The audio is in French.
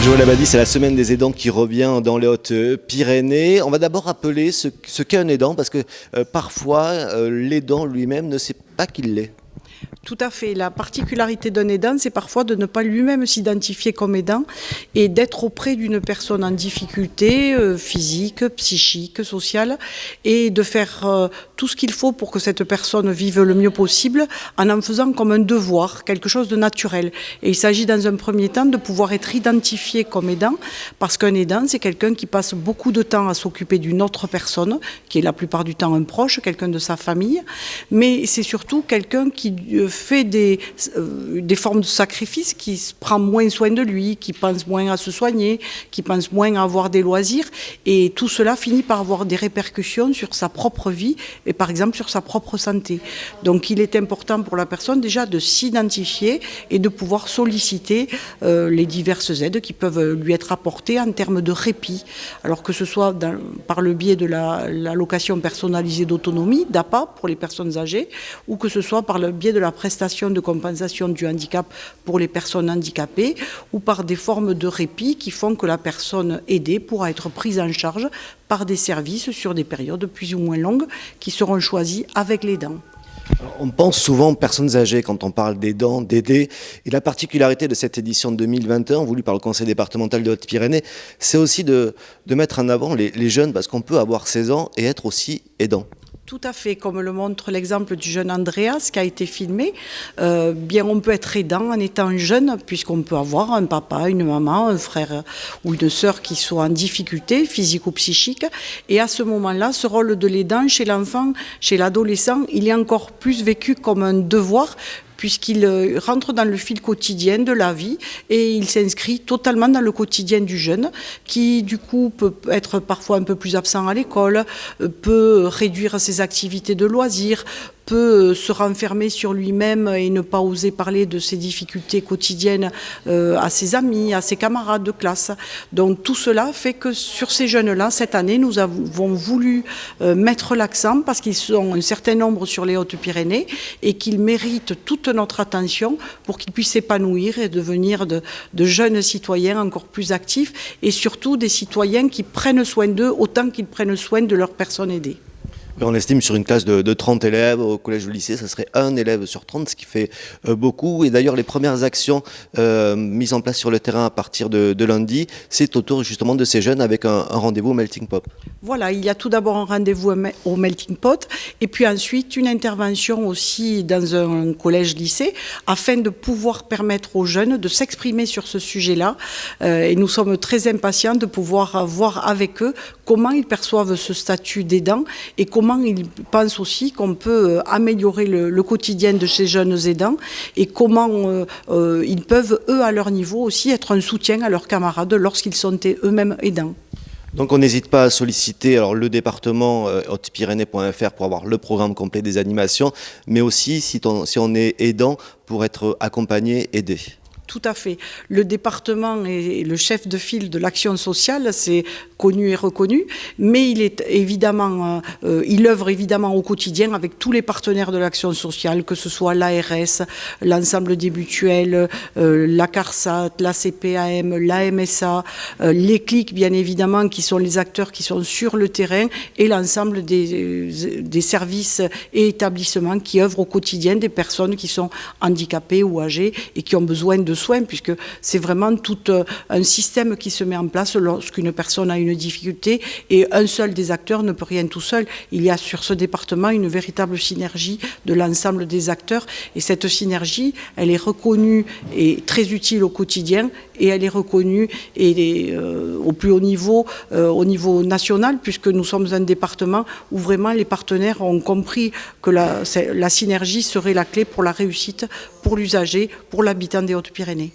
Joël Abadi, c'est la semaine des aidants qui revient dans les Hautes-Pyrénées. On va d'abord rappeler ce qu'est un aidant parce que parfois l'aidant lui-même ne sait pas qu'il l'est. Tout à fait. La particularité d'un aidant, c'est parfois de ne pas lui-même s'identifier comme aidant et d'être auprès d'une personne en difficulté physique, psychique, sociale et de faire tout ce qu'il faut pour que cette personne vive le mieux possible en faisant comme un devoir, quelque chose de naturel. Et il s'agit dans un premier temps de pouvoir être identifié comme aidant parce qu'un aidant, c'est quelqu'un qui passe beaucoup de temps à s'occuper d'une autre personne, qui est la plupart du temps un proche, quelqu'un de sa famille, mais c'est surtout quelqu'un qui fait des formes de sacrifice, qui prend moins soin de lui, qui pense moins à se soigner, qui pense moins à avoir des loisirs. Et tout cela finit par avoir des répercussions sur sa propre vie et par exemple sur sa propre santé. Donc il est important pour la personne déjà de s'identifier et de pouvoir solliciter les diverses aides qui peuvent lui être apportées en termes de répit. Alors que ce soit par le biais de l'allocation personnalisée d'autonomie, d'APA pour les personnes âgées, ou que ce soit par le biais de la prestation de compensation du handicap pour les personnes handicapées ou par des formes de répit qui font que la personne aidée pourra être prise en charge par des services sur des périodes plus ou moins longues qui seront choisies avec l'aidant. On pense souvent aux personnes âgées quand on parle d'aidants, d'aider. Et la particularité de cette édition 2021, voulue par le Conseil départemental des Hautes-Pyrénées, c'est aussi de mettre en avant les jeunes parce qu'on peut avoir 16 ans et être aussi aidant. Tout à fait, comme le montre l'exemple du jeune Andreas qui a été filmé. Bien, on peut être aidant en étant jeune, puisqu'on peut avoir un papa, une maman, un frère ou une sœur qui soit en difficulté physique ou psychique. Et à ce moment-là, ce rôle de l'aidant chez l'enfant, chez l'adolescent, il est encore plus vécu comme un devoir, puisqu'il rentre dans le fil quotidien de la vie et il s'inscrit totalement dans le quotidien du jeune qui, du coup, peut être parfois un peu plus absent à l'école, peut réduire ses activités de loisirs, peut se renfermer sur lui-même et ne pas oser parler de ses difficultés quotidiennes à ses amis, à ses camarades de classe. Donc tout cela fait que sur ces jeunes-là, cette année, nous avons voulu mettre l'accent parce qu'ils sont un certain nombre sur les Hautes-Pyrénées et qu'ils méritent toute notre attention pour qu'ils puissent s'épanouir et devenir de jeunes citoyens encore plus actifs et surtout des citoyens qui prennent soin d'eux autant qu'ils prennent soin de leurs personnes aidées. On estime sur une classe de 30 élèves, au collège ou au lycée, ça serait un élève sur 30, ce qui fait beaucoup. Et d'ailleurs, les premières actions mises en place sur le terrain à partir de lundi, c'est autour justement de ces jeunes avec un rendez-vous au Melting Pot. Voilà, il y a tout d'abord un rendez-vous au Melting Pot et puis ensuite une intervention aussi dans un collège-lycée afin de pouvoir permettre aux jeunes de s'exprimer sur ce sujet-là. Et nous sommes très impatients de pouvoir voir avec eux comment ils perçoivent ce statut d'aidant et comment ils pensent aussi qu'on peut améliorer le quotidien de ces jeunes aidants et comment ils peuvent, eux, à leur niveau aussi, être un soutien à leurs camarades lorsqu'ils sont eux-mêmes aidants. Donc on n'hésite pas à solliciter le département hautepyrénées.fr pour avoir le programme complet des animations, mais aussi si on est aidant pour être accompagné, aidé. Tout à fait. Le département est le chef de file de l'action sociale, c'est connu et reconnu, mais il œuvre évidemment au quotidien avec tous les partenaires de l'action sociale, que ce soit l'ARS, l'ensemble des mutuelles, la CARSAT, la CPAM, la MSA, les CLIC bien évidemment, qui sont les acteurs qui sont sur le terrain, et l'ensemble des services et établissements qui œuvrent au quotidien des personnes qui sont handicapées ou âgées et qui ont besoin de soins, puisque c'est vraiment tout un système qui se met en place lorsqu'une personne a une difficulté et un seul des acteurs ne peut rien tout seul. Il y a sur ce département une véritable synergie de l'ensemble des acteurs et cette synergie, elle est reconnue et très utile au quotidien et elle est reconnue au plus haut niveau, au niveau national, puisque nous sommes un département où vraiment les partenaires ont compris que la synergie serait la clé pour la réussite, pour l'usager, pour l'habitant des Hautes-Pyrénées.